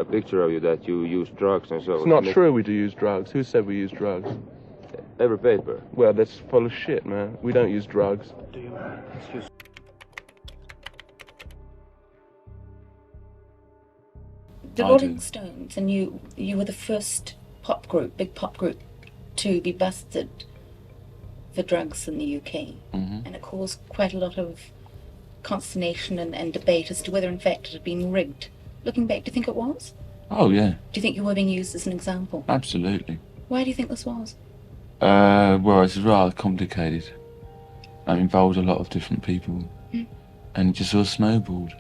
a picture of you that you use drugs and so. It's not true we do use drugs. Who said we use drugs? Every paper. Well, that's full of shit, man. We don't use drugs. Do you, excuse The Rolling Stones, and you were the first big pop group, to be busted for drugs in the UK. And it caused quite a lot of consternation and debate as to whether in fact it had been rigged. Looking back, do you think it was? Oh, yeah. Do you think you were being used as an example? Absolutely. Why do you think this was? Well, it's rather complicated. It involved a lot of different people. And it just sort of snowballed.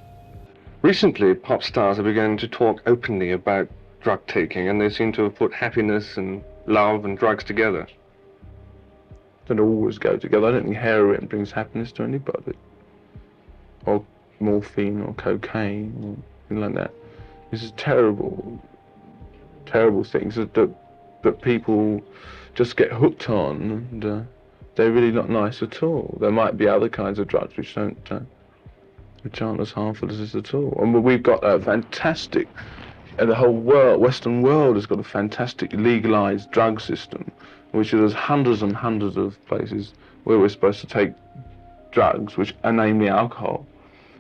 Recently, pop stars are beginning to talk openly about drug taking, and they seem to have put happiness and love and drugs together. They don't always go together. I don't think heroin brings happiness to anybody. Or morphine or cocaine or anything like that. This is terrible, terrible things that people just get hooked on, and they're really not nice at all. There might be other kinds of drugs which aren't as harmful as this at all. And we've got a fantastic, the whole world, Western world has got a fantastic legalized drug system, which there's hundreds and hundreds of places where we're supposed to take drugs, and namely alcohol,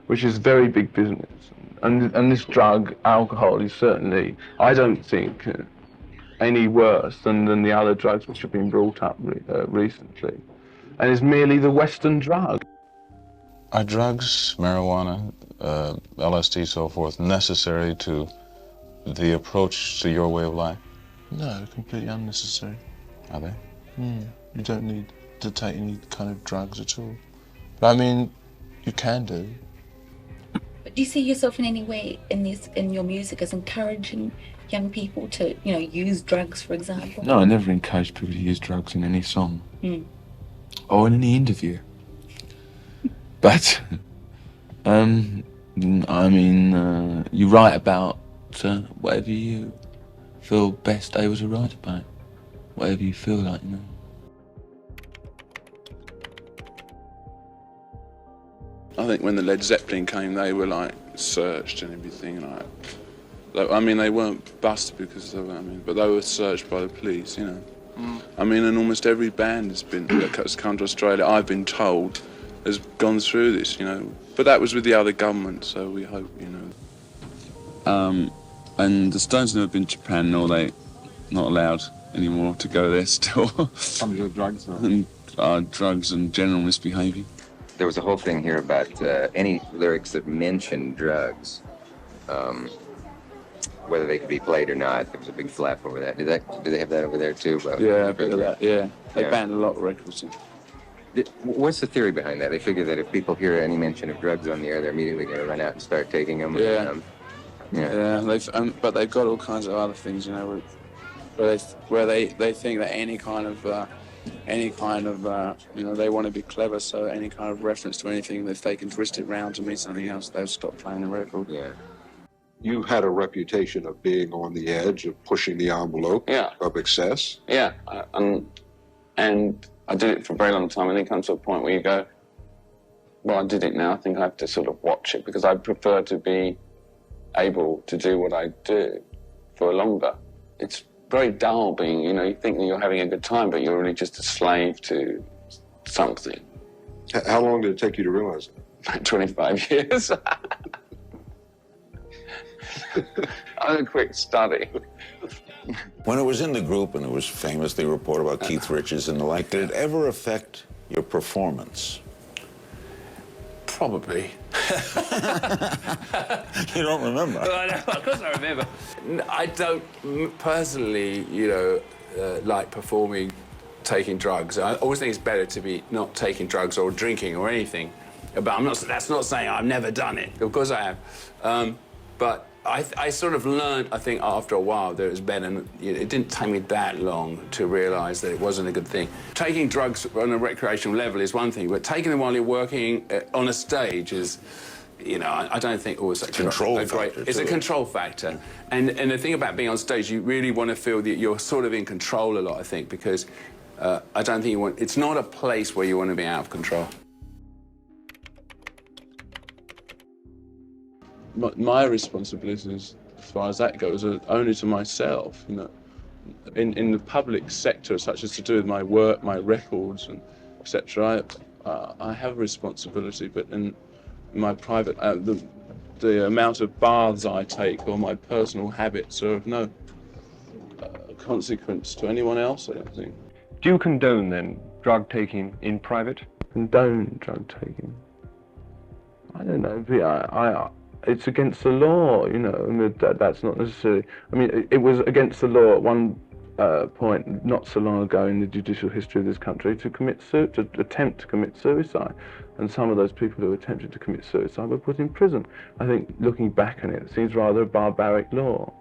which is very big business. And this drug, alcohol, is certainly, I don't think, any worse than the other drugs which have been brought up recently. And it's merely the Western drug. Are drugs, marijuana, LSD, so forth, necessary to the approach to your way of life? No, completely unnecessary. Are they? You don't need to take any kind of drugs at all. But I mean, you can do. But do you see yourself in any way in your music as encouraging young people to, use drugs, for example? No, I never encourage people to use drugs in any song. Or in any interview. But, you write about whatever you feel best able to write about. Whatever you feel like, I think when the Led Zeppelin came, they were like searched and everything. They weren't busted because but they were searched by the police, and almost every band that's come to Australia, I've been told, has gone through this, But that was with the other government, so we hope, And the Stones never been to Japan, nor they not allowed anymore to go there still. Some of drugs. And drugs and general misbehaviour. There was a whole thing here about any lyrics that mentioned drugs, whether they could be played or not. There was a big flap over that. Do they have that over there too? Yeah, a bit of that, yeah. They banned a lot of records. What's the theory behind that? They figure that if people hear any mention of drugs on the air, they're immediately going to run out and start taking them. But they've got all kinds of other things, where they think that any kind of, they want to be clever, so any kind of reference to anything, if they can twist it round to mean something else, they'll stop playing the record. Yeah. You had a reputation of being on the edge, of pushing the envelope of excess. Yeah, and I did it for a very long time, and then it comes to a point where you go, well, I did it now, I think I have to sort of watch it, because I prefer to be able to do what I do for longer. It's very dull being, you think that you're having a good time, but you're really just a slave to something. How long did it take you to realize that? 25 years. I'm a quick study. When it was in the group and it was famously reported about Keith Richards and the like, did it ever affect your performance? Probably. You don't remember? No, of course I remember. I don't personally, like performing, taking drugs. I always think it's better to be not taking drugs or drinking or anything. But that's not saying I've never done it. Of course I have. But I sort of learned, I think, after a while that it was better. And it didn't take me that long to realise that it wasn't a good thing. Taking drugs on a recreational level is one thing, but taking them while you're working on a stage is, I don't think always such a great... It's a control factor. And the thing about being on stage, you really want to feel that you're sort of in control a lot, I think, because I don't think it's not a place where you want to be out of control. My responsibility is far as that goes, only to myself, you know. In the public sector, such as to do with my work, my records, and etc., I have a responsibility, but in my private, the amount of baths I take or my personal habits are of no consequence to anyone else, I don't think. Do you condone, then, drug taking in private? Condone drug taking? I don't know. It's against the law, you know, and that's not necessarily... I mean, it was against the law at one point, not so long ago in the judicial history of this country, to attempt to commit suicide. And some of those people who attempted to commit suicide were put in prison. I think, looking back on it, it seems rather a barbaric law.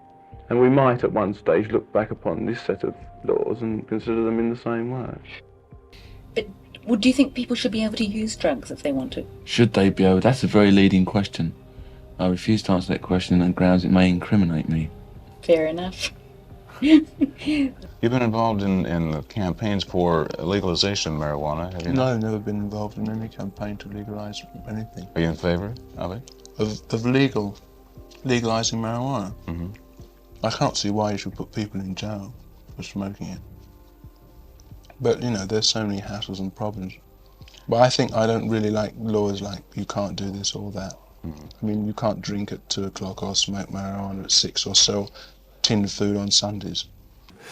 And we might, at one stage, look back upon this set of laws and consider them in the same way. But do you think people should be able to use drugs if they want to? Should they be able? That's a very leading question. I refuse to answer that question on grounds it may incriminate me. Fair enough. You've been involved in the campaigns for legalization of marijuana, have you? No, I've never been involved in any campaign to legalise anything. Are you in favour of it? Of legalising marijuana? Mm-hmm. I can't see why you should put people in jail for smoking it. But, you know, there's so many hassles and problems. But I don't really like laws like you can't do this or that. Mm-hmm. I mean, you can't drink at 2 o'clock or smoke marijuana at 6 or sell tinned food on Sundays.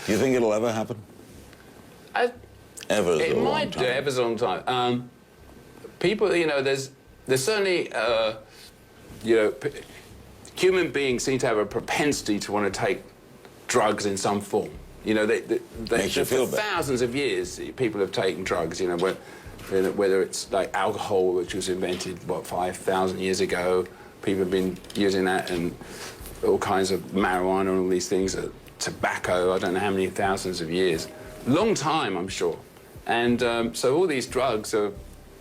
Do you think it'll ever happen? Ever's it a long might time. do, ever's a long time. People, you know, there's certainly, you know, human beings seem to have a propensity to want to take drugs in some form. You know, Makes you feel for better. thousands of years, people have taken drugs, you know, whether it's like alcohol, which was invented, what, 5,000 years ago. People have been using that, and all kinds of marijuana and all these things, tobacco, I don't know how many thousands of years. Long time, I'm sure. And so all these drugs have,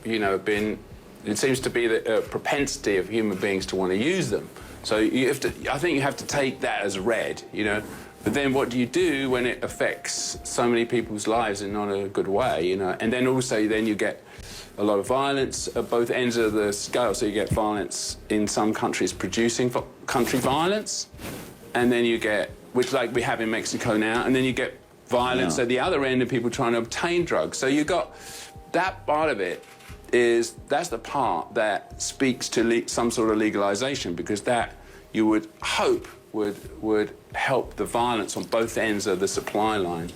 you know, it seems to be the propensity of human beings to want to use them. So I think you have to take that as read, you know. But then what do you do when it affects so many people's lives in not a good way, you know? And then also then you get a lot of violence at both ends of the scale. So you get violence in some countries producing country violence, and then you get, which like we have in Mexico now, and then you get violence at the other end of people trying to obtain drugs. So you got that part of it that's the part that speaks to some sort of legalization, because that you would hope would help the violence on both ends of the supply line.